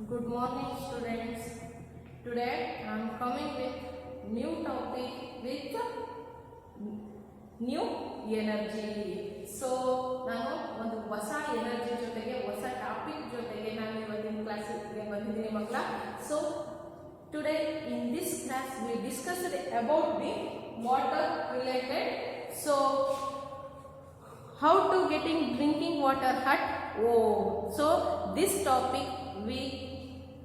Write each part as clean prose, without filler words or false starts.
Good morning, students. Today I am coming with new topic with new energy. So ನಾನು ಒಂದು ಹೊಸ energy ಜೊತೆಗೆ ಹೊಸ ಟಾಪಿಕ್ ಜೊತೆಗೆ ನಾನು ಇವತ್ತಿನ ಕ್ಲಾಸಿಗೆ ಬಂದಿದ್ದೀನಿ ಮಕ್ಕಳ. So today in this class we discussed about the water related. So how to getting drinking water at home. So this topic we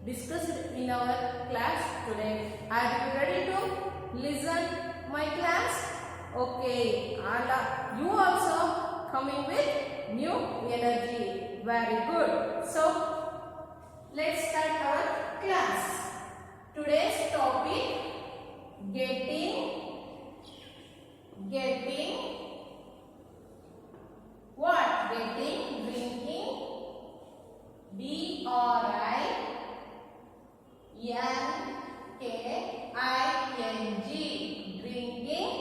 discussed in our class today. Are you ready to listen my class? Okay, you also coming with new energy. Very good. So let's start our class. Today's topic getting what? Getting drinking DRINKING drinking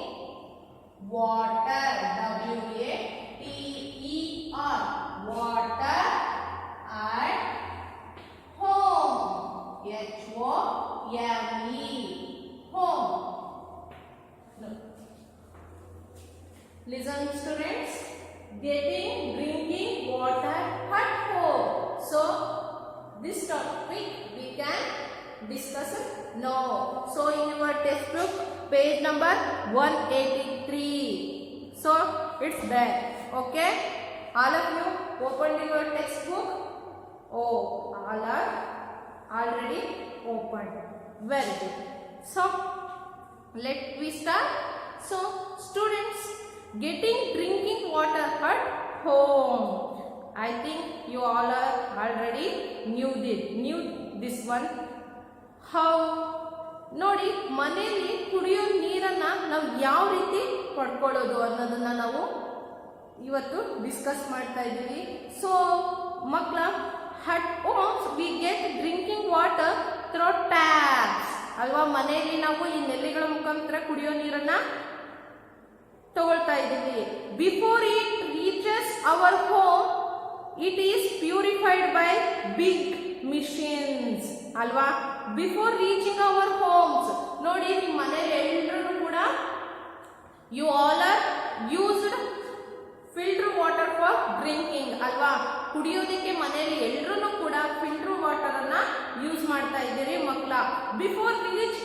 water WATER water at home HOME home. Listen students, getting drinking water at home. So this topic we can discuss now. So in your textbook page number 183, so it's there. Okay, all of you opened your textbook? Oh, all are already opened. Very good. So let we start. So students, getting drinking water at home, I think you all are already knew this one. How ನೋಡಿ, ಮನೆಯಲ್ಲಿ ಕುಡಿಯೋ ನೀರನ್ನ ನಾವು ಯಾವ ರೀತಿ ಪಡ್ಕೊಳ್ಳೋದು ಅನ್ನೋದನ್ನ ನಾವು ಇವತ್ತು ಡಿಸ್ಕಸ್ ಮಾಡ್ತಾ ಇದ್ದೀವಿ. ಸೊ ಮಕ್ಕಳ, at homes we get drinking water through taps ಅಲ್ವಾ. ಮನೆಯಲ್ಲಿ ನಾವು ಈ ನೆಲ್ಲಿಗಳ ಮುಖಾಂತರ ಕುಡಿಯೋ ನೀರನ್ನ ತಗೊಳ್ತಾ ಇದ್ದೀವಿ. Before it reaches our home it is purified by big machines ಅಲ್ವಾ. ಬಿಫೋರ್ ರೀಚಿಂಗ್ ಅವರ್ ಹೋಮ್ಸ್, ನೋಡಿ ನಿಮ್ಮ ಮನೇಲಿ ಎಲ್ಲರೂ ಕೂಡ you all are used filter water for drinking ಅಲ್ವಾ. ಕುಡಿಯೋದಕ್ಕೆ ಮನೆಯಲ್ಲಿ ಎಲ್ಲರೂ ಕೂಡ ಫಿಲ್ಟರ್ ವಾಟರ್ ಅನ್ನ ಯೂಸ್ ಮಾಡ್ತಾ ಇದ್ದೀರಿ ಮಕ್ಕಳ. Before reach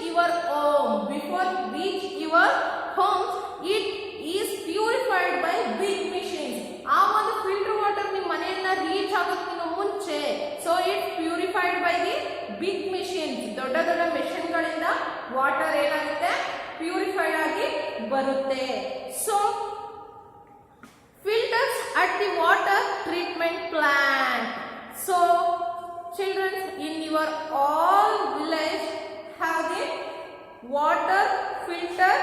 your homes it is purified by big machines. ಆ ಒಂದು ಫಿಲ್ಟರ್ ವಾಟರ್ ನಿಮ್ಮ ಮನೆಯನ್ನ ರೀಚ್ ಆಗೋದಕ್ಕಿಂತ ಮುಂಚೆ, so it purified by the big machines. ದೊಡ್ಡ ದೊಡ್ಡ ಮೆಷಿನ್ ಗಳಿಂದ ವಾಟರ್ ಏನಾಗುತ್ತೆ, ಪ್ಯೂರಿಫೈಡ್ ಆಗಿ ಬರುತ್ತೆ. So filters at the water treatment plant. So childrens, in your all village have the water filter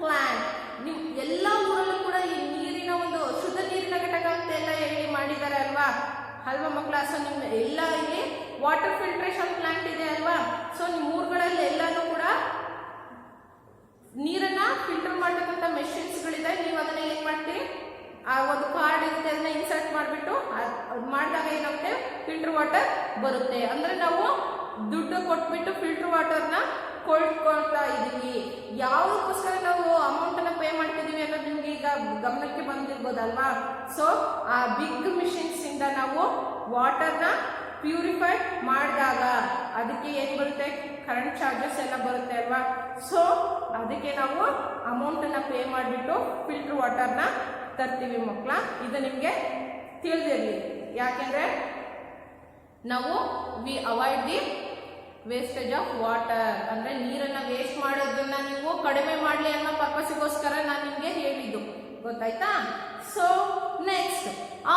plant. ನಿಮ್ ಎಲ್ಲ ಊರಲ್ಲೂ ಕೂಡ ಈ ನೀರಿನ ಒಂದು ಶುದ್ಧ ನೀರಿನ ಘಟಕ ಅಂತ ಎಲ್ಲ ಹೇಳಿ ಮಾಡಿದ್ದಾರೆ ಅಲ್ವಾ ಮಕ್ಕಳ. ಸೊ ನಿಮ್ ಎಲ್ಲ ಇಲ್ಲಿ ವಾಟರ್ ಫಿಲ್ಟ್ರೇಷನ್ ಪ್ಲಾಂಟ್ ಇದೆ ಅಲ್ವಾ. ಸೊ ನಿಮ್ಮ ಊರುಗಳಲ್ಲಿ ಎಲ್ಲಾನು ಕೂಡ ನೀರನ್ನ ಫಿಲ್ಟರ್ ಮಾಡತಕ್ಕಂಥ ಮೆಷಿನ್ಸ್ ಗಳಿದೆ. ನೀವು ಅದನ್ನ ಏನ್ ಮಾಡ್ತೀರಿ, ಆ ಒಂದು ಕಾರ್ಡ್ ಇರುತ್ತೆ, ಅದನ್ನ ಇನ್ಸರ್ಟ್ ಮಾಡಿಬಿಟ್ಟು ಮಾಡಿದಾಗ ಏನಾಗುತ್ತೆ, ಫಿಲ್ಟರ್ ವಾಟರ್ ಬರುತ್ತೆ. ಅಂದ್ರೆ ನಾವು ದುಡ್ಡು ಕೊಟ್ಬಿಟ್ಟು ಫಿಲ್ಟರ್ ವಾಟರ್ನ ಕೊಳ್ಳ್ಕೊಳ್ತಾ ಇದೀವಿ. ಯಾವುದಕ್ಕೋಸ್ಕರ ನಾವು ಅಮೌಂಟ್ ಅನ್ನ ಪೇ ಮಾಡ್ತಿದೀವಿ ಅನ್ನೋದು ನಿಮ್ಗೆ ಈಗ ಗಮನಕ್ಕೆ ಬಂದಿರ್ಬೋದಲ್ವಾ. ಸೊ ಆ ಬಿಗ್ ಮಿಷಿನ್ಸ್ ಇಂದ ನಾವು ವಾಟರ್ನ ಪ್ಯೂರಿಫೈಡ್ ಮಾಡಿದಾಗ ಅದಕ್ಕೆ ಏನ್ ಬರುತ್ತೆ, ಕರೆಂಟ್ ಚಾರ್ಜಸ್ ಎಲ್ಲ ಬರುತ್ತೆ ಅಲ್ವಾ. ಸೊ ಅದಕ್ಕೆ ನಾವು ಅಮೌಂಟ್ ಅನ್ನ ಪೇ ಮಾಡಿಬಿಟ್ಟು ಫಿಲ್ಟರ್ ವಾಟರ್ನ ತರ್ತೀವಿ ಮಕ್ಕಳ. ಇದು ನಿಮ್ಗೆ ತಿಳಿದಿರಲಿ. ಯಾಕೆಂದ್ರೆ ನಾವು we avoid the wastage of water, ಅಂದ್ರೆ ನೀರನ್ನ ವೇಸ್ಟ್ ಮಾಡೋದನ್ನ ನೀವು ಕಡಿಮೆ ಮಾಡಲಿ ಅನ್ನೋ ಪರ್ಪಸ್ಗೋಸ್ಕರ ನಾನು ನಿಮ್ಗೆ ಹೇಳಿದ್ದು, ಗೊತ್ತಾಯ್ತಾ. So next,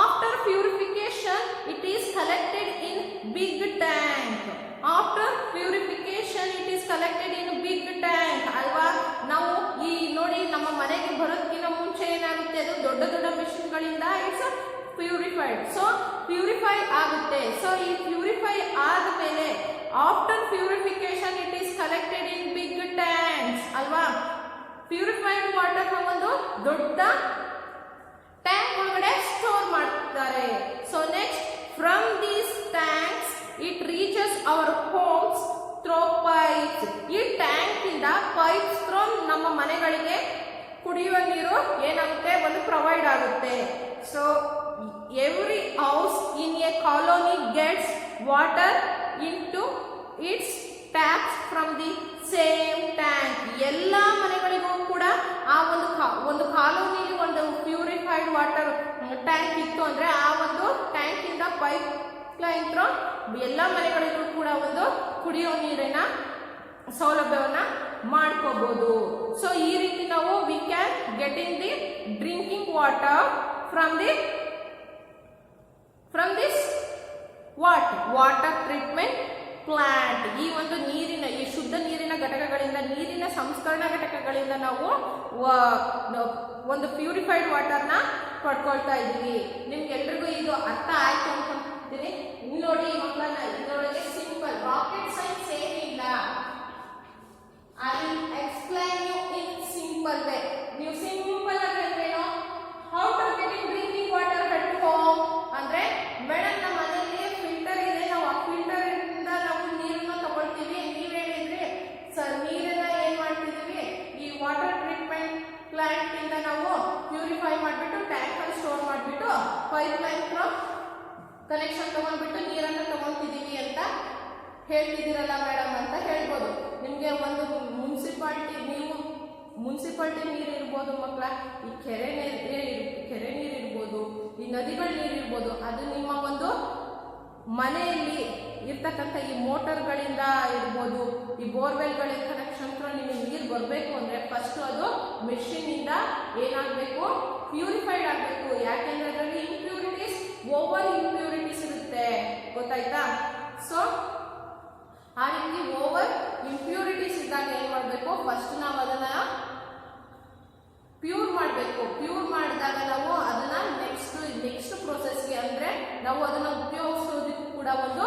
after purification it is collected in big tank. After purification it is collected in big tank ಅಲ್ವಾ. ನಾವು ಈ ನೋಡಿ, ನಮ್ಮ ಮನೆಗೆ ಬರೋದಕ್ಕಿಂತ ಮುಂಚೆ ಏನಾಗುತ್ತೆ, ಅದು ದೊಡ್ಡ ದೊಡ್ಡ ಮೆಷಿನ್ ಗಳಿಂದ ಇಟ್ಸ್ ಪ್ಯೂರಿಫೈಡ್. ಸೊ ಪ್ಯೂರಿಫೈ ಆಗುತ್ತೆ. ಸೊ ಈ ಪ್ಯೂರಿಫೈ ಆದ್ಮೇಲೆ after purification it is collected in big tanks ಅಲ್ವಾ. ಪ್ಯೂರಿಫೈಡ್ ವಾಟರ್ ಒಂದು ದೊಡ್ಡ ಟ್ಯಾಂಕ್ ಒಳಗಡೆ ಸ್ಟೋರ್ ಮಾಡ್ತಾರೆ. So next, from these tanks it reaches reaches our homes through pipes. ಈ ಟ್ಯಾಂಕ್ ಇಂದ ಪೈಪ್ಸ್ ಥ್ರೋ ನಮ್ಮ ಮನೆಗಳಿಗೆ ಕುಡಿಯುವ ನೀರು ಏನಾಗುತ್ತೆ, ಒಂದು ಪ್ರೊವೈಡ್ ಆಗುತ್ತೆ. So every house in a colony gets water into its taps from the same tank. ಎಲ್ಲ ಮನೆಗಳಿಗೂ ಕೂಡ ಆ ಒಂದು ಕಾಲೋನಿಲಿ ಒಂದು ಪ್ಯೂರಿಫೈಡ್ ವಾಟರ್ ಟ್ಯಾಂಕ್ ಇತ್ತು ಅಂದ್ರೆ ಆ ಒಂದು ಟ್ಯಾಂಕ್ ಇಂದ ಪೈಪ್ ಲೈನ್ ಥ್ರೂ ಎಲ್ಲ ಮನೆಗಳಿಗೂ ಕೂಡ ಒಂದು ಕುಡಿಯೋ ನೀರಿನ ಸೌಲಭ್ಯವನ್ನ ಮಾಡ್ಕೋಬಹುದು. ಸೊ ಈ ರೀತಿ ನಾವು we can getting the drinking water from this water treatment plant. ಈ ಒಂದು ನೀರಿನ, ಈ ಶುದ್ಧ ನೀರಿನ ಘಟಕಗಳಿಂದ, ನೀರಿನ ಸಂಸ್ಕರಣಾ ಘಟಕಗಳಿಂದ ನಾವು ಒಂದು ಪ್ಯೂರಿಫೈಡ್ ವಾಟರ್ನ ಪಡ್ಕೊಳ್ತಾ ಇದ್ದೀವಿ. ನಿಮ್ಗೆಲ್ರಿಗೂ ಇದು ಅರ್ಥ ಆಯ್ತು ಅನ್ಕೊಂತೀನಿ. ಇಲ್ಲಿ ನೋಡಿ ಮಕ್ಕಳನ್ನ, ಇದರೊಳಗೆ ಸಿಂಪಲ್ ರಾಕೆಟ್ ಸೈನ್ಸ್ ಏನಿಲ್ಲ. I will explain you in simple way. ನೀವು ಸಿಂಪಲ್ ಆಗಿರೇನು, how to get drinking water at home ಅಂದ್ರೆ, ಮೇಡಮ್ ನಮ್ಮ ಮನೆಯಲ್ಲಿ ಫಿಲ್ಟರ್ ಇದೆ, ನಾವು ಆ ಫಿಲ್ಟರ್ ಇಂದ ನಾವು ನೀರನ್ನು ತಗೊಳ್ತೀವಿ. ನೀವ್ ಹೇಳಿದ್ರಿ ಸರ್, ನೀರನ್ನ ಏನ್ ಮಾಡ್ತಿದೀವಿ, ಈ ವಾಟರ್ ಟ್ರೀಟ್ಮೆಂಟ್ ಪ್ಲಾಂಟ್ ಇಂದ ನಾವು ಪ್ಯೂರಿಫೈ ಮಾಡ್ಬಿಟ್ಟು ಟ್ಯಾಂಕ್ ಅಲ್ಲಿ ಸ್ಟೋರ್ ಮಾಡ್ಬಿಟ್ಟು ಪೈಪ್ ಲೈನ್ ಕನೆಕ್ಷನ್ ತಗೊಂಡ್ಬಿಟ್ಟು ನೀರನ್ನ ತಗೊಂತಿದೀವಿ ಅಂತ ಹೇಳ್ತಿದ್ದೀರಲ್ಲ ಮೇಡಮ್ ಅಂತ ಹೇಳ್ಬೋದು. ನಿಮ್ಗೆ ಒಂದು ಮುನ್ಸಿಪಾಲಿಟಿ ನೀರು ಇರ್ಬೋದು ಮಕ್ಕಳ, ಈ ಕೆರೆ ನೀರು ಇರ್ಬೋದು, ಈ ನದಿಗಳ ನೀರು ಇರ್ಬೋದು, ಅದು ನಿಮ್ಮ ಒಂದು ಮನೆಯಲ್ಲಿ ಇರ್ತಕ್ಕಂಥ ಈ ಮೋಟರ್ಗಳಿಂದ ಇರ್ಬೋದು, ಈ ಬೋರ್ವೆಲ್ಗಳ ಕನೆಕ್ಷನ್ ನಿಮಗೆ ನೀರು ಬರಬೇಕು ಅಂದ್ರೆ ಫಸ್ಟ್ ಅದು ಮೆಷಿನ್ ಇಂದ ಏನಾಗಬೇಕು, ಪ್ಯೂರಿಫೈಡ್ ಆಗಬೇಕು. ಯಾಕೆಂದ್ರೆ ಅದರಲ್ಲಿ ಇಂಪ್ಯೂರಿಟೀಸ್, ಓವರ್ ಇಂಪ್ಯೂರಿಟೀಸ್ ಇರುತ್ತೆ, ಗೊತ್ತಾಯ್ತಾ? ಸೊ ಆ ರೀತಿ ಓವರ್ ಇಂಪ್ಯೂರಿಟೀಸ್ ಇದ್ದಾಗ ಏನ್ ಮಾಡಬೇಕು, ಫಸ್ಟ್ ನಾವು ಅದನ್ನ ಪ್ಯೂರ್ ಮಾಡಬೇಕು. ಪ್ಯೂರ್ ಮಾಡಿದಾಗ ನಾವು ಅದನ್ನ ನೆಕ್ಸ್ಟ್ ಪ್ರೋಸೆಸ್ಗೆ ಅಂದ್ರೆ ನಾವು ಅದನ್ನ ಉಪಯೋಗಿಸೋದಕ್ಕೂ ಕೂಡ ಒಂದು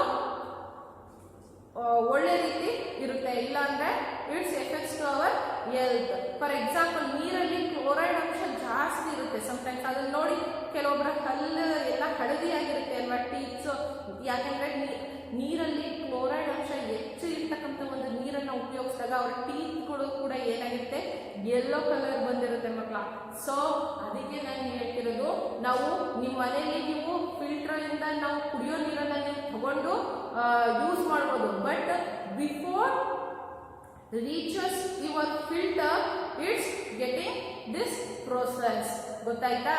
ಒಳ್ಳೆ ರೀತಿ ಇರುತ್ತೆ. ಇಲ್ಲ ಅಂದ್ರೆ it's effects to our health. For example, ನೀರಲ್ಲಿ ಕ್ಲೋರೈಡ್ ಅಂಶ ಜಾಸ್ತಿ ಇರುತ್ತೆ. ಸಮಟೈಮ್ಸ್ ಅದನ್ನ ನೋಡಿ ಕೆಲವೊಬ್ಬರ ಹಲ್ಲು ಎಲ್ಲ ಹಳದಿಯಾಗಿರುತ್ತೆ ಅಲ್ವಾ, ಟೀತ್ಸ್. ಯಾಕಂದ್ರೆ ನೀರಲ್ಲಿ ಕ್ಲೋರೈಡ್ ಅಂಶ ಹೆಚ್ಚು ಇರ್ತಕ್ಕಂಥ ಒಂದು ನೀರನ್ನು ಉಪಯೋಗಿಸಿದಾಗ ಅವ್ರ ಟೀತ್ಗಳು ಕೂಡ ಏನಾಗಿರುತ್ತೆ, ಯೆಲ್ಲೋ ಕಲರ್ ಬಂದಿರುತ್ತೆ ಮಕ್ಕಳ. ಸೊ ಅದಕ್ಕೆ ನಾನು ಹೇಳ್ತಿರೋದು, ನಾವು ನಿಮ್ಮ ಮನೆಯಲ್ಲಿ ನೀವು ಫಿಲ್ಟರ್ ಇಂದ ನಾವು ಕುಡಿಯೋ ನೀರನ್ನ ನೀವು ತಗೊಂಡು ಯೂಸ್ ಮಾಡ್ಬೋದು. But before reaches your filter it's getting this process. ಗೊತ್ತಾಯ್ತಾ?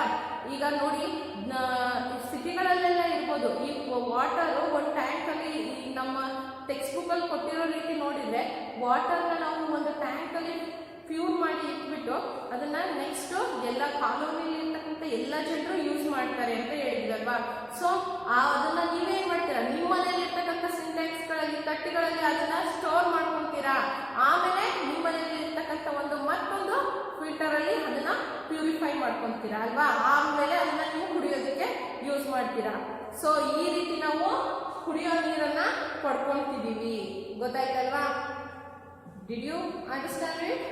ಈಗ ನೋಡಿ, ಸಿಟಿಗಳಲ್ಲೆಲ್ಲ ಇರ್ಬೋದು, ಈ ವಾಟರ್ ಒಂದು ಟ್ಯಾಂಕ್ ಅಲ್ಲಿ ನಮ್ಮ ಟೆಕ್ಸ್ಟ್ ಬುಕ್ ಅಲ್ಲಿ ಕೊಟ್ಟಿರೋ ರೀತಿ ನೋಡಿದ್ರೆ ವಾಟರ್ನ ನಾವು ಒಂದು ಟ್ಯಾಂಕ್ ಅಲ್ಲಿ ಪ್ಯೂರ್ ಮಾಡಿ ಇಟ್ಬಿಟ್ಟು ಅದನ್ನ ನೆಕ್ಸ್ಟ್ ಎಲ್ಲ ಕಾಲೋನಿಯಲ್ಲಿ ಇರ್ತಕ್ಕಂಥ ಎಲ್ಲ ಜನರು ಯೂಸ್ ಮಾಡ್ತಾರೆ ಅಂತ ಹೇಳಿದ್ರಲ್ವಾ. ಸೊ ಅದನ್ನ ನೀವೇನ್ ಮಾಡ್ತೀರಾ, ನಿಮ್ಮ ಮನೆಯಲ್ಲಿ ಇರ್ತಕ್ಕಂಥ ಸಿಂಟೆಕ್ಸ್ ಗಳಲ್ಲಿ, ತಟ್ಟೆಗಳಲ್ಲಿ ಅದನ್ನ ಸ್ಟೋರ್ ಮಾಡ್ಕೊಂತೀರಾ. ಆಮೇಲೆ ನಿಮ್ಮ ಮನೆಯಲ್ಲಿ ಇರ್ತಕ್ಕಂಥ ಮತ್ತೊಂದು ಫಿಲ್ಟರ್ ಅಲ್ಲಿ ಅದನ್ನ ಪ್ಯೂರಿಫೈ ಮಾಡ್ಕೊಂತೀರಾ ಅಲ್ವಾ. ಆಮೇಲೆ ಅದನ್ನ ನೀವು ಕುಡಿಯೋದಕ್ಕೆ ಯೂಸ್ ಮಾಡ್ತೀರಾ. ಸೊ ಈ ರೀತಿ ನಾವು ಕುಡಿಯೋ ನೀರನ್ನ ಪಡ್ಕೊಂತಿದೀವಿ. ಗೊತ್ತಾಯ್ತಲ್ವಾ? Did you understand it?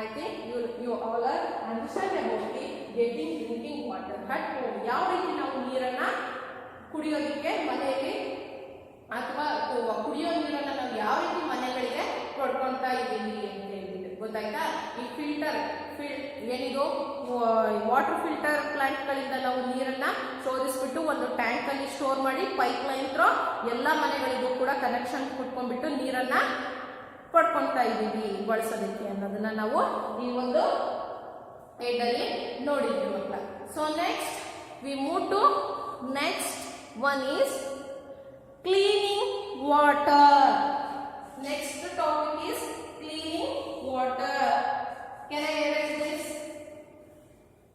I think you all are understand about the getting drinking water at home. ಯಾವ ರೀತಿ ನಾವು ನೀರನ್ನ ಕುಡಿಯೋದಕ್ಕೆ ಮನೆಯಲ್ಲಿ ಅಥವಾ ಕುಡಿಯೋ ನೀರನ್ನ ನಾವು ಯಾವ ರೀತಿ ಮನೆಗಳಿಗೆ ಪಡ್ಕೊಳ್ತಾ ಇದ್ದೀವಿ ಅಂತ ಹೇಳಿದ್ರೆ ಗೊತ್ತಾಯ್ತಾ? ಈ ಫಿಲ್ಟರ್ ಏನಿದು ವಾಟರ್ ಫಿಲ್ಟರ್ ಪ್ಲಾಂಟ್ ಗಳಿಂದ ನಾವು ನೀರನ್ನ ಶೋಧಿಸ್ಬಿಟ್ಟು ಒಂದು ಟ್ಯಾಂಕ್ ಅಲ್ಲಿ ಸ್ಟೋರ್ ಮಾಡಿ ಪೈಪ್ ಲೈನ್ ಥ್ರೂ ಎಲ್ಲ ಮನೆಗಳಿಗೂ ಕೂಡ ಕನೆಕ್ಷನ್ ಕೊಟ್ಕೊಂಡ್ಬಿಟ್ಟು ನೀರನ್ನ ಪಡ್ಕೊಳ್ತಾ ಇದ್ದೀವಿ ಬಳಸೋದಕ್ಕೆ ಅನ್ನೋದನ್ನ ನಾವು ಈ ಒಂದು ಹೆಡ್ಡಲ್ಲಿ ನೋಡಿದ್ವಿ ಮಕ್ಕಳ. So next we move to next one is cleaning water. Next topic is cleaning water. Can I erase this?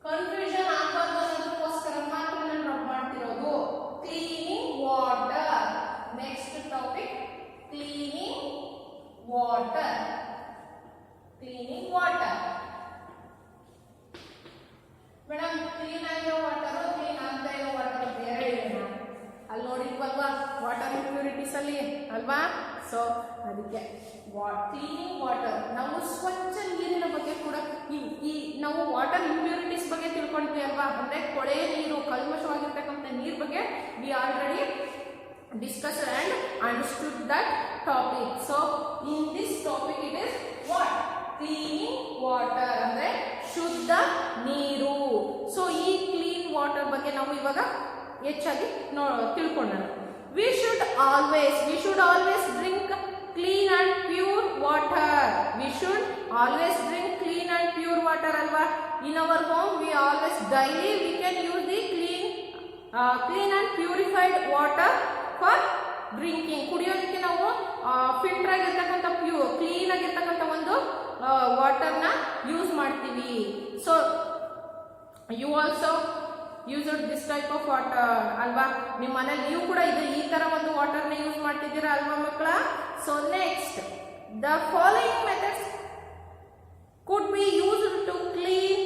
Confusion ಆಗಬಾರ್ದು ಅನ್ನೋದಕ್ಕೋಸ್ಕರ ಮಾತ್ರ ನಾನು ಡ್ರಾಪ್ ಮಾಡ್ತಿರೋದು. Cleaning water. Next topic cleaning water. Cleaning water. Madam, clean ಆಗಿರೋ water, clean ಆಗದೆ ಇರೋ water ಬೇರೆ ಇದೆ. ಅಲ್ಲಿ ನೋಡಿದ್ವಲ್ವಾ ವಾಟರ್ ಇಂಪ್ಯೂರಿಟೀಸ್ ಅಲ್ಲಿ ಅಲ್ವಾ. ಸೊ ಅದಕ್ಕೆ ಕ್ಲೀನಿಂಗ್ ವಾಟರ್, ನಾವು ಸ್ವಚ್ಛ ನೀರಿನ ಬಗ್ಗೆ ಕೂಡ ಈ ನಾವು ವಾಟರ್ ಇಂಪ್ಯೂರಿಟೀಸ್ ಬಗ್ಗೆ ತಿಳ್ಕೊಂಡ್ವಿ ಅಲ್ವಾ. ಅಂದ್ರೆ ಕೊಳೆ ನೀರು, ಕಲ್ಮಶವಾಗಿರ್ತಕ್ಕಂಥ ನೀರ್ ಬಗ್ಗೆ we already discussed and understood that topic. So in this topic it is what? Cleaning water ಅಂದ್ರೆ ಶುದ್ಧ ನೀರು. ಸೊ ಈ ಕ್ಲೀನ್ ವಾಟರ್ ಬಗ್ಗೆ ನಾವು ಇವಾಗ ಹೆಚ್ಚಾಗಿ ತಿಳ್ಕೊಳ್ಳೋಣ. We should always drink clean and pure water. We should always drink clean and pure water alva. In our home we always daily we can use the clean and purified water for drinking. ಕುಡಿಯೋದಕ್ಕೆ ನಾವು filter ಆಗಿರ್ತಕ್ಕಂಥ clean ಆಗಿರ್ತಕ್ಕಂಥ ಒಂದು ವಾಟರ್ನ use ಮಾಡ್ತೀವಿ. So you also use this type of water ಅಲ್ವಾ? ನಿಮ್ಮ ಮನೇಲಿ ನೀವು ಕೂಡ ಈ ತರ ಒಂದು ವಾಟರ್ನ ಯೂಸ್ ಮಾಡ್ತಿದ್ದೀರಾ ಅಲ್ವಾ ಮಕ್ಕಳ? So next, the following methods could be used to clean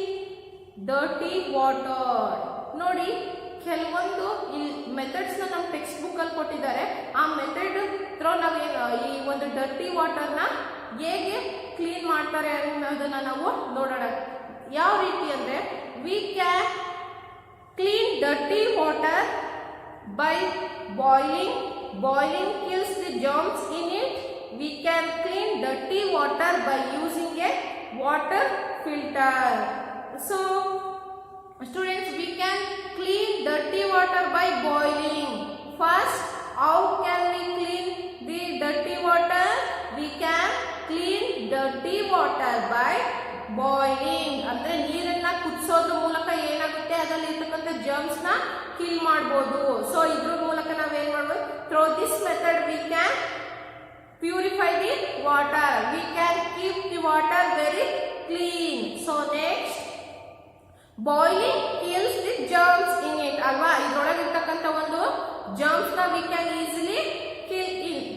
dirty water. ನೋಡಿ, ಕೆಲವೊಂದು ಈ ಮೆಥಡ್ಸ್ ನಮ್ಮ ಟೆಕ್ಸ್ಟ್ ಬುಕ್ ಅಲ್ಲಿ ಕೊಟ್ಟಿದ್ದಾರೆ. ಆ ಮೆಥಡ್ ಥ್ರೋ ನಾವು ಈ ಒಂದು ಡರ್ಟಿ ವಾಟರ್ನ ಹೇಗೆ ಕ್ಲೀನ್ ಮಾಡ್ತಾರೆ ಅನ್ನೋದನ್ನ ನಾವು ನೋಡೋಣ. ಯಾವ ರೀತಿ ಅಂದ್ರೆ, we can clean dirty water by boiling. Boiling kills the germs in it. We can clean dirty water by using a water filter. So students, we can clean dirty water by boiling. First, how can we clean the dirty water? We can clean dirty water by boiling. ಅಂದ್ರೆ ನೀರನ್ನ ಕುದಿಸೋದ್ರ ಮೂಲಕ ಏನಾಗುತ್ತೆ, ಅದರಲ್ಲಿ ಇರ್ತಕ್ಕಂಥ germs ನ kill ಮಾಡಬಹುದು. So ಇದ್ರ ಮೂಲಕ ನಾವೇನ್ ಮಾಡಬಹುದು, through this method we can purify the water. We can keep the water very clean. So next, boiling kills the germs in it ಅಲ್ವಾ? ಇದ್ರೊಳಗೆ ಇರ್ತಕ್ಕಂಥ ಒಂದು ಜರ್ಮ್ಸ್ ನ V can easily kill in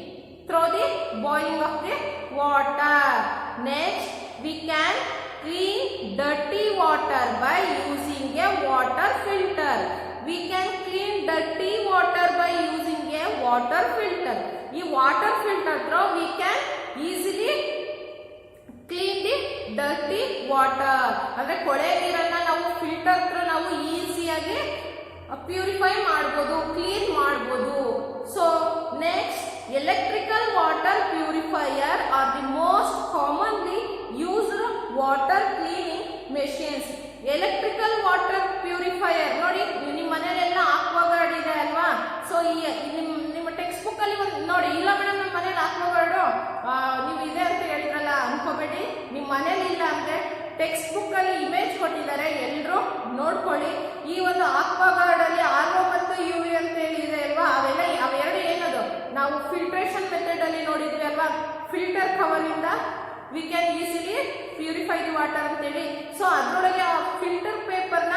through the boiling of the water. Next, we can clean dirty water by using a water filter. We can clean dirty water by using a water filter. ಈ water filter through we can easily clean the dirty water. ಅಂದ್ರೆ ಕೊಳೆ ನೀರನ್ನ ನಾವು filter through ನಾವು ಈಸಿಯಾಗಿ purify ಮಾಡಬಹುದು, clean ಮಾಡಬಹುದು. So next, electrical water purifier R the most commonly used water cleaning machines. Electrical water purifier ನೋಡಿ, ನಿಮ್ಮ ಮನೆಯಲ್ಲೆಲ್ಲ ಆಕ್ವಾಗಾರ್ಡ್ ಇದೆ ಅಲ್ವಾ? ಸೊ ನಿಮ್ಮ ಟೆಕ್ಸ್ಟ್ ಬುಕ್ ಅಲ್ಲಿ ನೋಡಿ, ಇಲ್ಲ ಮೇಡಮ್ ನಮ್ಮ ಮನೇಲಿ ಆಕ್ವಾಗಾರ್ಡು ನೀವು ಇದೆ ಅಂತ ಹೇಳಿದ್ರಲ್ಲ ಅನ್ಕೋಬೇಡಿ. ನಿಮ್ಮ ಮನೇಲಿ ಇಲ್ಲ ಅಂದ್ರೆ ಟೆಕ್ಸ್ಟ್ ಬುಕ್ ಅಲ್ಲಿ ಇಮೇಜ್ ಕೊಟ್ಟಿದ್ದಾರೆ, ಎಲ್ಲರೂ ನೋಡ್ಕೊಳ್ಳಿ. ಈ ಒಂದು ಆಕ್ವಾಗಾರ್ಡ್ ಅಲ್ಲಿ RO ಮತ್ತು UV ಅಂತ ಹೇಳಿದೆ ಅಲ್ವಾ? ಅವೆರಡು ಏನದು ನಾವು ಫಿಲ್ಟ್ರೇಷನ್ ಮೆಥಡ್ ಅಲ್ಲಿ ನೋಡಿದ್ವಿ ಅಲ್ವಾ? ಫಿಲ್ಟರ್ ಕವರ್ ಇಂದ we can easily purify the water ಅಂತೇಳಿ. ಸೊ ಅದರೊಳಗೆ ಆ ಫಿಲ್ಟರ್ ಪೇಪರ್ ನ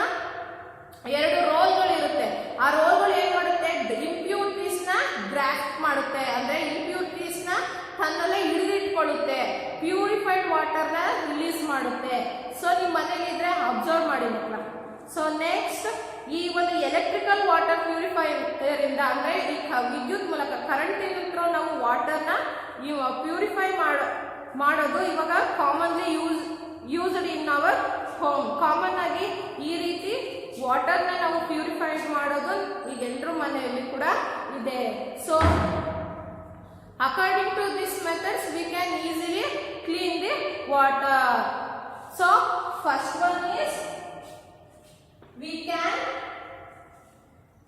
ಎರಡು ರೋಲ್ಗಳು ಇರುತ್ತೆ. ಆ ರೋಲ್ಗಳು ಏನ್ ಮಾಡುತ್ತೆ, ಇಂಪ್ಯೂರಿಟೀಸ್ ನ ಗ್ರಾಫ್ಟ್ ಮಾಡುತ್ತೆ. ಅಂದ್ರೆ ಇಂಪ್ಯೂರಿಟೀಸ್ ನ ತನ್ನಲ್ಲೇ ಹಿಡಿದಿಟ್ಕೊಳ್ಳುತ್ತೆ, ಪ್ಯೂರಿಫೈಡ್ ವಾಟರ್ ನ ರಿಲೀಸ್ ಮಾಡುತ್ತೆ. ಸೊ ನಿಮ್ಮ ಮನೇಲಿ ಇದ್ರೆ ಅಬ್ಸರ್ವ್ ಮಾಡಿ ಮಕ್ಕಳ. ಸೊ ನೆಕ್ಸ್ಟ್, ಈ ಒಂದು ಎಲೆಕ್ಟ್ರಿಕಲ್ ವಾಟರ್ ಪ್ಯೂರಿಫೈಯರ್ ಇಂದ ಅಂದ್ರೆ ಈ ವಿದ್ಯುತ್ ಮೂಲಕ ಕರೆಂಟ್ ಇಂದ ನಾವು ವಾಟರ್ ನ ಪ್ಯೂರಿಫೈ ಮಾಡೋದು ಇವಾಗ commonly used in our home. Common ಆಗಿ ಈ ರೀತಿ ವಾಟರ್ನ ನಾವು ಪ್ಯೂರಿಫೈ ಮಾಡೋದು ಈಗ ಎಲ್ಲರ ಮನೆಯಲ್ಲಿ ಕೂಡ ಇದೆ. So according to this methods we can easily clean the water. So first one is we can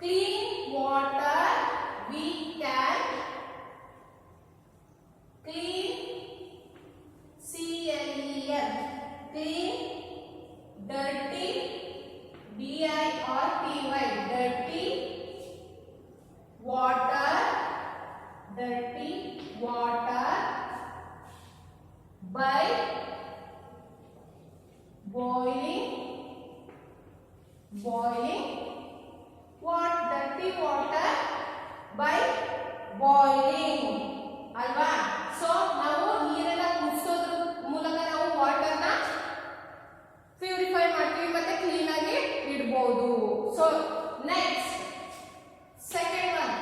clean water. We can clean CLEN, clean dirty, DIRTY, dirty water by boiling what? Dirty water by boiling ಅಲ್ವಾ? So ನಾವು ನೀರನ್ನ ಕುದಿಸೋದ್ರ ಮೂಲಕ ನಾವು ವಾಟರ್ನ purify ಮಾಡ್ತೀವಿ ಮತ್ತೆ clean ಆಗಿ ಇಡಬಹುದು. So next, second one,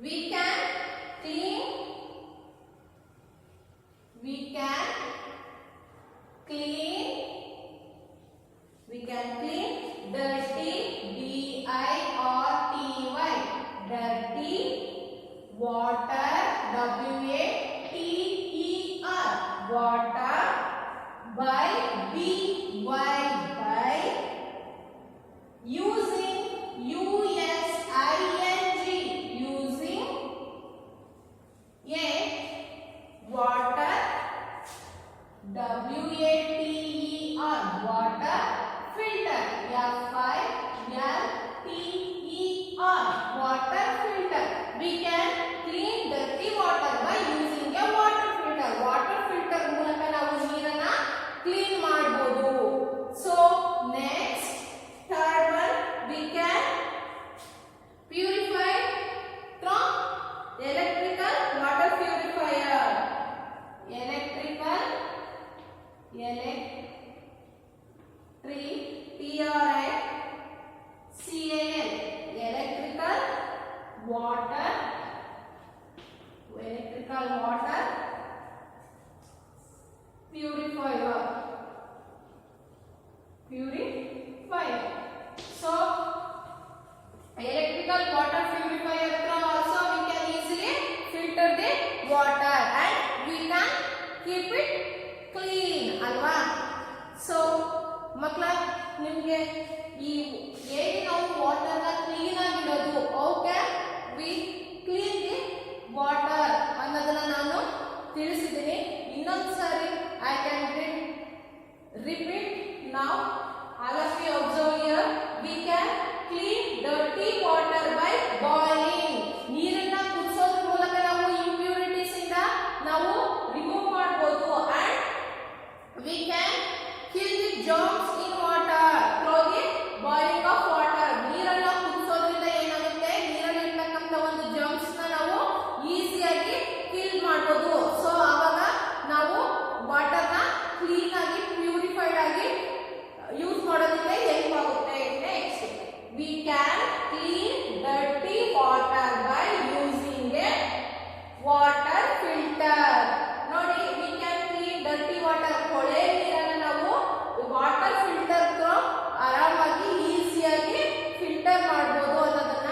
V can clean dirty, DIRTY, dirty water, W-A-T-E-R, water, by B-Y, using, U-S-I-N-G, using a water, W-A-T-E-R, water filter, F-I-L-T-E-R, water filter. We can clean dirty water by using a water filter. Water filter ಮೂಲಕ ನಾವು ನೀರನ್ನ clean ಮಾಡಬಹುದು. So next, third one, we can purify from electrical water purifier. Electrical, T-R-I-C-A-L, electrical water purifier. So electrical water purifier from also we can easily filter the water and we can keep it clean alva. So ಮಕ್ಕಳ ನಿಮಗೆ ಈ ಹೇಗೆ ನಾವು water ನ clean ಆಗಿ ಇಡೋದು, okay we clean the water ಅನ್ನೋದನ್ನ ನಾನು ತಿಳಿಸಿದ್ದೀನಿ. ಇನ್ನೊಂದು ಸಾರಿ I can repeat now. All of you observe here. We can clean dirty water by boiling. ನೀರನ್ನ ಕುದಿಸೋದ್ರ ಮೂಲಕ ನಾವು ಇಂಪ್ಯೂರಿಟೀಸ್ ಇಂದ ನಾವು ರಿಮೂವ್ ಮಾಡಬಹುದು. And we can kill the germs in water through the boiling of water. ನೀರನ್ನ ಕುದಿಸೋದ್ರಿಂದ ಏನಾಗುತ್ತೆ, ನೀರಲ್ಲಿ ಇರ್ತಕ್ಕಂಥ ಒಂದು ಜರ್ಮ್ಸ್ ನ ನಾವು ಈಸಿಯಾಗಿ ಕಿಲ್ ಮಾಡಬಹುದು. ಸೊ ಆವಾಗ ನಾವು ವಾಟರ್ ನ ಕ್ಲೀನ್ ಆಗಿ ಪ್ಯೂರಿಫೈಡ್ ಆಗಿ ಯೂಸ್ ಮಾಡೋದಕ್ಕೆ ಹೆಲ್ಪ್ ಆಗುತ್ತೆ. Next, we can clean dirty water by using a water filter. ನೋಡಿ, we can clean dirty water, ಕೊಳೆ ನೀರನ್ನ ನಾವು ವಾಟರ್ ಫಿಲ್ಟರ್ ಆರಾಮಾಗಿ ಈಸಿಯಾಗಿ ಫಿಲ್ಟರ್ ಮಾಡಬಹುದು ಅನ್ನೋದನ್ನ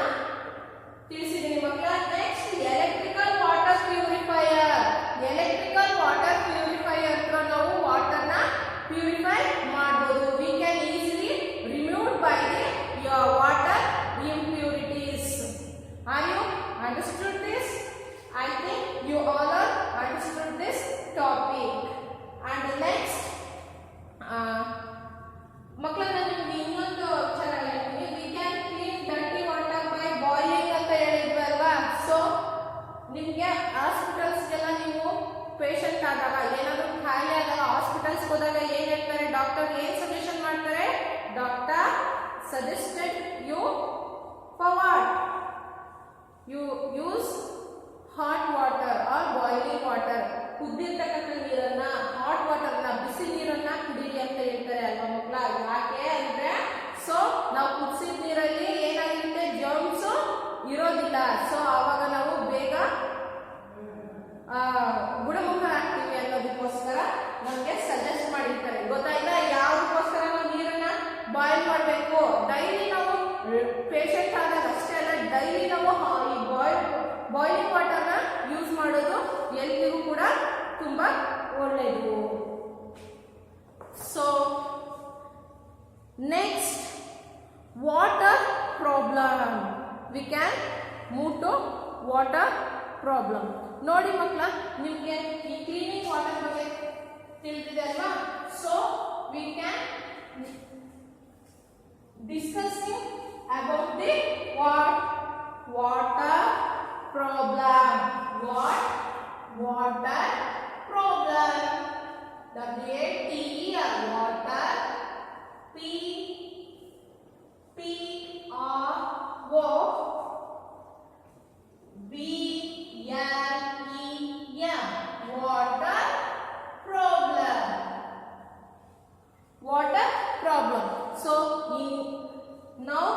ತಿಳಿಸಿದ್ದೀನಿ ಮಕ್ಕಳ. Next, electrical water purifier. Electrical water purifier ನಾವು ವಾಟರ್ ನ ಪ್ಯೂರಿಫೈ ಮಾಡಬಹುದು. V can easily remove by the water impurities. Are you understood this? I think you all are understood this topic. And next, ಮಕ್ಕಳನ್ನ ನಿಮ್ಗೆ ಇನ್ನೊಂದು ವಿಚಾರ ಹೇಳ್ತೀನಿ. V can clean dirty water by boiling ಅಂತ ಹೇಳಿದ್ವಿ ಅಲ್ವಾ. ಸೊ ನಿಮ್ಗೆ ಹಾಸ್ಪಿಟಲ್ಸ್ಗೆಲ್ಲ ನೀವು ಪೇಷಂಟ್ ಆದಾಗ, ಏನಾದರೂ ಖಾಯಿಲೆ ಆದಾಗ ಹಾಸ್ಪಿಟಲ್ಸ್ಗೆ ಹೋದಾಗ ಏನ್ ಹೇಳ್ತಾರೆ, ಡಾಕ್ಟರ್ ಏನ್ ಸಜೆಷನ್ ಮಾಡ್ತಾರೆ? Doctor suggested you for what? You use hot water or boiling water. ಕುದ್ದಿರ್ತಕ್ಕಂಥ ನೀರನ್ನ, ಹಾಟ್ ವಾಟರ್ನ, ಬಿಸಿ ನೀರನ್ನ ಕುಡೀರಿ ಅಂತ ಹೇಳ್ತಾರೆ ಅಲ್ವಾ ಮಕ್ಕಳ. ಯಾಕೆ ಅಂದ್ರೆ, ಸೊ ನಾವು ಕುದಿಸಿದ ನೀರಲ್ಲಿ ಏನಾಗಿರುತ್ತೆ, ಜರ್ಮ್ಸ್ ಇರೋದಿಲ್ಲ. ಸೊ ಆವಾಗ ನಾವು ಬೇಗ ಗುಣಮುಖರಾಗ್ತೀವಿ ಅನ್ನೋದಕ್ಕೋಸ್ಕರ ನಮಗೆ ಸಜೆಸ್ಟ್ ಮಾಡಿರ್ತಾರೆ. ಗೊತ್ತಾಯ್ತಾ? ಯಾವುದಕ್ಕೋಸ್ಕರ ನಾವು ನೀರನ್ನ ಬಾಯ್ಲ್ ಮಾಡಬೇಕು? ಡೈಲಿ ನಾವು ಪೇಷಂಟ್ ಆದಾಗ ಅಷ್ಟೇ ಅಲ್ಲ, ಡೈಲಿ ನಾವು ಈ ಬಾಯ್ಲಿಂಗ್ ವಾಟರ್ನ ಯೂಸ್ ಮಾಡೋದು ಎಲ್ರಿಗೂ ಕೂಡ ತುಂಬಾ ಒಳ್ಳೆಯದು. So next, water problem. We can move to water problem. ನೋಡಿ ಮಕ್ಕಳ, ನಿಮಗೆ ಈ ಕ್ಲೀನಿಂಗ್ ವಾಟರ್ ಬಗ್ಗೆ ತಿಳಿದಿದೆ ಅಲ್ವಾ. So we can discussing about the water problem. What? Water problem. W-A-T-E-R, water. P-R-O B-L-E-M, water problem. Water problem. So now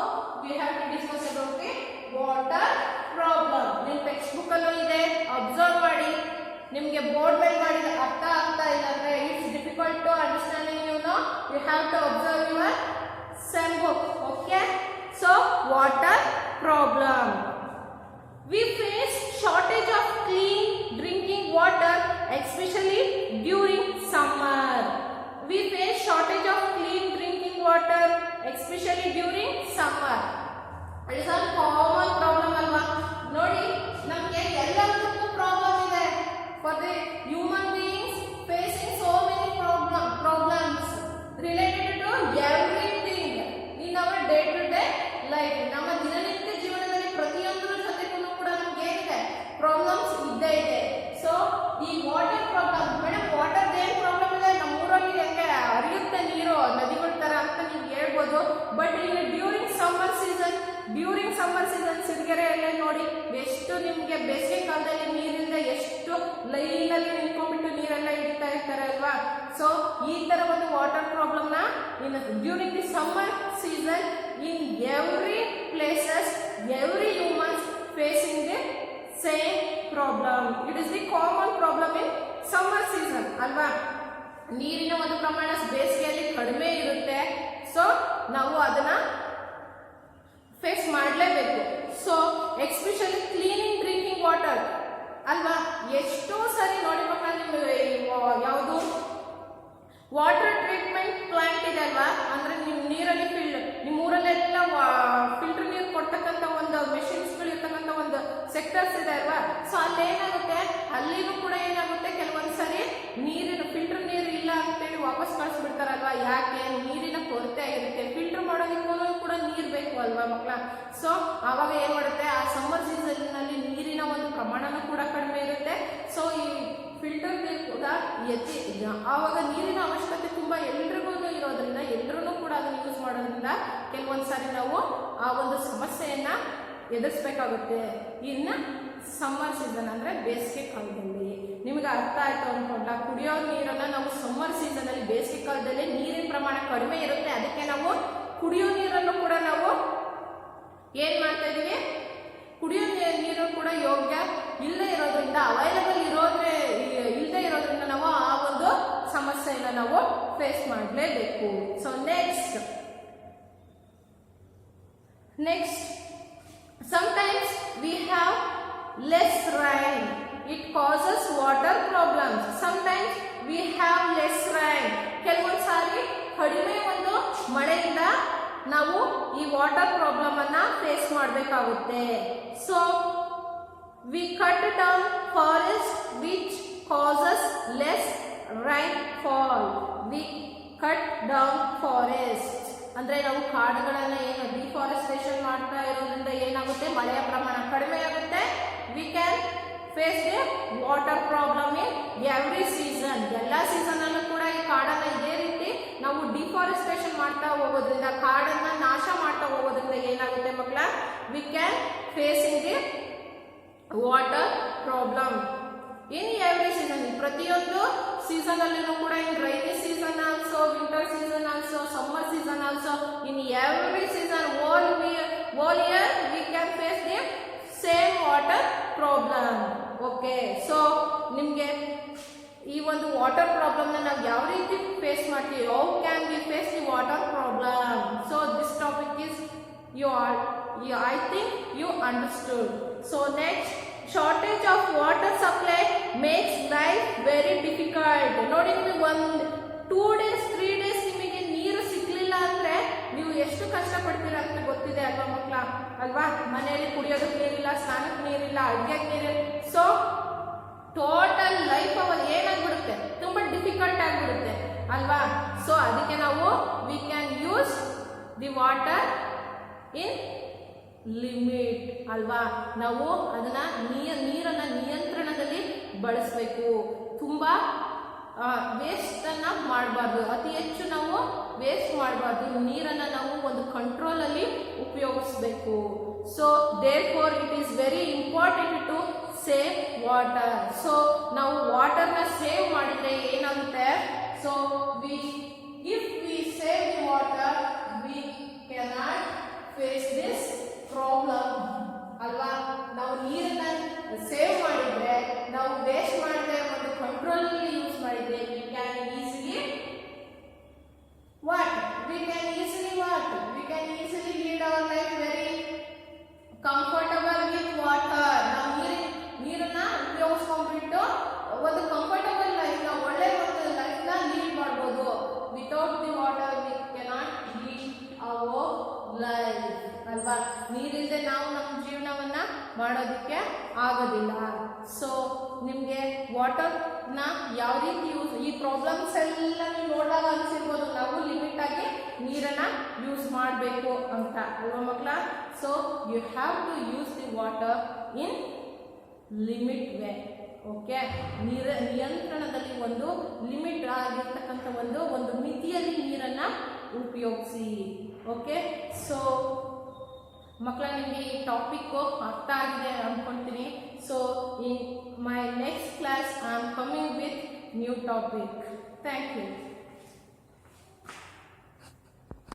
we have to discuss about the water problem. ನಿಮ್ಮ text book ಅಲ್ಲೂ ಇದೆ, observe ಮಾಡಿ. ನಿಮಗೆ board ಮೇಲೆ ಮಾಡಿದ ಅರ್ಥ ಆಗ್ತಾ ಇಲ್ಲ ಅಂದ್ರೆ, it's difficult to understanding, you have to observe your sem book. Okay, so water problem. We face short summer. It is a common problem ಅಲ್ವಾ ನೋಡಿ ನಮಗೆ ಎಲ್ಲದಕ್ಕೂ ಪ್ರಾಬ್ಲಮ್ ಇದೆ for the human beings facing so many problems related to everything in our day to day life. ನಮ್ಮ ದಿನನಿತ್ಯ ಜೀವನದಲ್ಲಿ ಪ್ರತಿಯೊಂದರ ಜೊತೆಗೂ ಕೂಡ ನಮಗೆ ಏನಿದೆ ಪ್ರಾಬ್ಲಮ್ಸ್ ಇದ್ದೇ ಇದೆ. ಸೊ ಈ ವಾಟರ್ ಪ್ರಾಬ್ಲಮ್ ಮೇಡಮ್ ವಾಟರ್ ಏನ್ ಪ್ರಾಬ್ಲಮ್ ಇದೆ ನಮ್ಮ ಊರಲ್ಲಿ ಹೆಂಗೆ ಹರಿಯುತ್ತೆ ನೀರು ನದಿಗಳ ತರ ಅಂತ ನೀವು ಹೇಳ್ಬೋದು. ಬಟ್ ಇಲ್ಲಿ ಡ್ಯೂರಿಂಗ್ ಸಮ್ಮರ್ ಸೀಸನ್ ಸಿರಿಗೆರೆಯಲ್ಲೇ ನೋಡಿ ಎಷ್ಟು ನಿಮ್ಗೆ ಬೇಸಿಗೆ ಕಾಲದಲ್ಲಿ ನೀರಿಂದ ಎಷ್ಟು ಲೈನ್ ಅಲ್ಲಿ ನಿಂತ್ಕೊಂಡ್ಬಿಟ್ಟು ನೀರೆಲ್ಲ ಹಿಡಿತಾ ಇರ್ತಾರೆ ಅಲ್ವಾ. ಸೊ ಈ ತರ ಒಂದು ವಾಟರ್ ಪ್ರಾಬ್ಲಮ್ ನ during the summer season in every places every humans facing the same problem. It is the common problem in summer season ಅಲ್ವಾ. ನೀರಿನ ಒಂದು ಪ್ರಮಾಣ ಬೇಸಿಗೆಯಲ್ಲಿ ಕಡಿಮೆ ಇರುತ್ತೆ. ಸೊ ನಾವು ಅದನ್ನ ಫೇಸ್ ಮಾಡಲೇಬೇಕು. So especially cleaning drinking water ಅಲ್ವಾ. ಎಷ್ಟೋ ಸರಿ ನೋಡಿ ಮಕ್ಕಳ ನಿಮ್ಗೆ ಯಾವುದು ವಾಟರ್ ಟ್ರೀಟ್ಮೆಂಟ್ ಪ್ಲಾಂಟ್ ಇದೆ ಅಲ್ವಾ, ಅಂದ್ರೆ ನೀವು ನೀರಲ್ಲಿ ನಿಮ್ಮ ಊರಲ್ಲೆಲ್ಲ ಫಿಲ್ಟರ್ ನೀರು ಕೊಡ್ತಕ್ಕಂಥ ಒಂದು ಮೆಷಿನ್ಸ್ಗಳು ಇರ್ತಕ್ಕಂಥ ಒಂದು ಸೆಕ್ಟರ್ಸ್ ಇದೆ ಅಲ್ವಾ. ಸೊ ಅಲ್ಲಿ ಏನಾಗುತ್ತೆ ಅಲ್ಲಿನೂ ಕೂಡ ಏನಾಗುತ್ತೆ ಕೆಲವೊಂದು ಸರಿ ನೀರಿನ ಫಿಲ್ಟರ್ ನೀರು ಇಲ್ಲ ಅಂತೇಳಿ ವಾಪಸ್ ಕಳಿಸ್ಬಿಡ್ತಾರಲ್ವಾ. ಯಾಕೆ ನೀರಿನ ಕೊರತೆ ಆಗಿರುತ್ತೆ. ಫಿಲ್ಟರ್ ಮಾಡೋದಕ್ಕೂ ಕೂಡ ನೀರು ಬೇಕು ಅಲ್ವಾ ಮಕ್ಕಳ. ಸೊ ಆವಾಗ ಏನ್ ಮಾಡುತ್ತೆ ಆ ಸಮ್ಮರ್ ಸೀಸನ್ ನಲ್ಲಿ ನೀರಿನ ಒಂದು ಪ್ರಮಾಣನೂ ಕೂಡ ಕಡಿಮೆ ಇರುತ್ತೆ. ಸೊ ಈ ಫಿಲ್ಟರ್ ನೀರು ಕೂಡ ಆವಾಗ ನೀರಿನ ಅವಶ್ಯಕತೆ ತುಂಬಾ ಎಲ್ರಿಗೂ ಇರೋದ್ರಿಂದ ಎಲ್ಲರೂ ಕೂಡ ಅದನ್ನು ಯೂಸ್ ಮಾಡೋದ್ರಿಂದ ಕೆಲವೊಂದ್ಸಾರಿ ನಾವು ಆ ಒಂದು ಸಮಸ್ಯೆಯನ್ನ ಎದುರಿಸಬೇಕಾಗುತ್ತೆ. ಇನ್ನು ಸಮ್ಮರ್ ಸೀಸನ್ ಅಂದ್ರೆ ಬೇಸಿಗೆ ಕಾಲದಲ್ಲಿ ನಿಮ್ಗೆ ಅರ್ಥ ಆಯ್ತು ಅನ್ಕೊಂಡ ಕುಡಿಯೋ ನೀರನ್ನ ನಾವು ಸಮ್ಮರ್ ಸೀಸನ್ ಅಲ್ಲಿ ಬೇಸಿಗೆ ಕಾಲದಲ್ಲಿ ನೀರಿನ ಪ್ರಮಾಣ ಕಡಿಮೆ ಇರುತ್ತೆ. ಅದಕ್ಕೆ ನಾವು ಕುಡಿಯೋ ನೀರನ್ನು ಕೂಡ ನಾವು ಏನ್ ಮಾಡ್ತಾ ಇದೀವಿ ಕುಡಿಯೋ ನೀರು ಕೂಡ ಯೋಗ್ಯ ಇಲ್ಲದೆ ಇರೋದ್ರಿಂದ ಅವೈಲಬಲ್ ಇಲ್ಲದೆ ಇರೋದ್ರಿಂದ ನಾವು ಆ ಒಂದು ಸಮಸ್ಯೆಯನ್ನ ನಾವು ಫೇಸ್ ಮಾಡಲೇಬೇಕು. So next sometimes we have less rain, it causes water problems. Sometimes we have less rain, ಕೆಲವೊಂದು ಸಾರಿ ಕಡಿಮೆ ಒಂದು ಮಳೆಯಿಂದ ನಾವು ಈ ವಾಟರ್ ಪ್ರಾಬ್ಲಮ್ ಅನ್ನ ಫೇಸ್ ಮಾಡಬೇಕಾಗುತ್ತೆ. So we cut down forest which causes less rainfall. we cut down forest ಅಂದ್ರೆ ನಾವು ಕಾಡುಗಳನ್ನ ಏನು ಡಿಫಾರೆಸ್ಟೇಷನ್ ಮಾಡ್ತಾ ಇರೋದ್ರಿಂದ ಏನಾಗುತ್ತೆ ಮಳೆಯ ಪ್ರಮಾಣ ಕಡಿಮೆ ಆಗುತ್ತೆ. We can face the water problem in every season. ಎಲ್ಲ ಸೀಸನ್ ಅಲ್ಲೂ ಕೂಡ ಈ ಕಾಡನ್ನ ಇದೇ ರೀತಿ ನಾವು ಡಿಫಾರೆಸ್ಟೇಷನ್ ಮಾಡ್ತಾ ಹೋಗೋದ್ರಿಂದ ಕಾಡನ್ನ ನಾಶ ಮಾಡ್ತಾ ಹೋಗೋದ್ರಿಂದ ಏನಾಗುತ್ತೆ ಮಕ್ಕಳ we can facing the water problem in every season. ಪ್ರತಿಯೊಂದು ಸೀಸನ್ ಅಲ್ಲಿನೂ ಕೂಡ in rainy season also, winter season also, summer season also, in every season all year we can face the same water problem. Okay, so ನಿಮ್ಗೆ ಈ ಒಂದು water problem ನ ನಾವು ಯಾವ ರೀತಿ ಫೇಸ್ ಮಾಡ್ತೀವಿ, how can we face the water problem. So this topic is I think you understood. So next, shortage of water supply makes life very difficult. ನೋಡಿ ನಿಮಗೆ 2 days 3 days ನಿಮಗೆ ನೀರು ಸಿಗ್ಲಿಲ್ಲ ಅಂದ್ರೆ ನೀವು ಎಷ್ಟು ಕಷ್ಟ ಪಡ್ತೀರಾ ಅಂತ ಗೊತ್ತಿದೆ ಅಲ್ವಾ ಮಕ್ಕಳ ಅಲ್ವಾ. ಮನೆಯಲ್ಲಿ ಕುಡಿಯೋದಕ್ಕೆ ನೀರಿಲ್ಲ, ಸ್ನಾನಕ್ಕೆ ನೀರಿಲ್ಲ, ಅಡುಗೆಗೆ ನೀರಿಲ್ಲ. ಸೊ ಟೋಟಲ್ ಲೈಫ್ ಅವರ್ ಏನಾಗ್ಬಿಡುತ್ತೆ ತುಂಬಾ ಡಿಫಿಕಲ್ಟ್ ಆಗಿಬಿಡುತ್ತೆ ಅಲ್ವಾ. ಸೊ ಅದಕ್ಕೆ ನಾವು we can use the water in limit ಅಲ್ವಾ. ನಾವು ಅದನ್ನ ನೀರನ್ನ ನಿಯಂತ್ರಣದಲ್ಲಿ ಬಳಸಬೇಕು. ತುಂಬಾ ವೇಸ್ಟ್ ಅನ್ನ ಮಾಡಬಾರ್ದು, ಅತಿ ಹೆಚ್ಚು ನಾವು ವೇಸ್ಟ್ ಮಾಡಬಾರ್ದು. ನೀರನ್ನ ನಾವು ಒಂದು ಕಂಟ್ರೋಲ್ ಅಲ್ಲಿ ಉಪಯೋಗಿಸಬೇಕು. So therefore it is very important to save water. ಸೊ ನಾವು ವಾಟರ್ನ ಸೇವ್ ಮಾಡಿದ್ರೆ ಏನಾಗುತ್ತೆ, so if we save the water we cannot face this problem ಅಲ್ವಾ. ನಾವು ನೀರನ್ನ ಸೇವ್ ಮಾಡಿದ್ರೆ, ನಾವು ವೇಸ್ಟ್ ಮಾಡದೆ ಒಂದು ಕಂಟ್ರೋಲ್ ಯೂಸ್ ಮಾಡಿದ್ರೆ we can easily lead our life very comfortable with water. ನಾವು ನೀರನ್ನ ಉಪಯೋಗಿಸ್ಕೊಂಡ್ಬಿಟ್ಟು ಒಂದು ಕಂಫರ್ಟಬಲ್ ಲೈಫ್ ನ ಒಳ್ಳೆ ಒಂದು ಲೈಫ್ ನ ಲೀಡ್ ಮಾಡಬಹುದು. Without the water we cannot lead our life. ಮಾಡೋದಕ್ಕೆ ಆಗೋದಿಲ್ಲ. ಸೊ ನಿಮಗೆ ವಾಟರ್ನ ಯಾವ ರೀತಿ ಯೂಸ್, ಈ ಪ್ರಾಬ್ಲಮ್ಸ್ ಎಲ್ಲ ನೀವು ನೋಡಿದಾಗ ಅನಿಸಿರ್ಬೋದು ನಾವು ಲಿಮಿಟ್ ಆಗಿ ನೀರನ್ನು ಯೂಸ್ ಮಾಡಬೇಕು ಅಂತ ಅಲ್ವಾ ಮಕ್ಕಳ. So you have to use the water in limit way. Okay, ನಿಯಂತ್ರಣದಲ್ಲಿ ಒಂದು ಲಿಮಿಟ್ ಆಗಿರ್ತಕ್ಕಂಥ ಒಂದು ಮಿತಿಯಲ್ಲಿ ನೀರನ್ನು ಉಪಯೋಗಿಸಿ. ಓಕೆ, ಸೊ ಮಕ್ಕಳ ನಿಮಗೆ ಈ ಟಾಪಿಕ್ಕು ಅರ್ಥ ಆಗಿದೆ ಅಂದ್ಕೊಳ್ತೀನಿ. So in my next class I am coming with new topic. Thank you.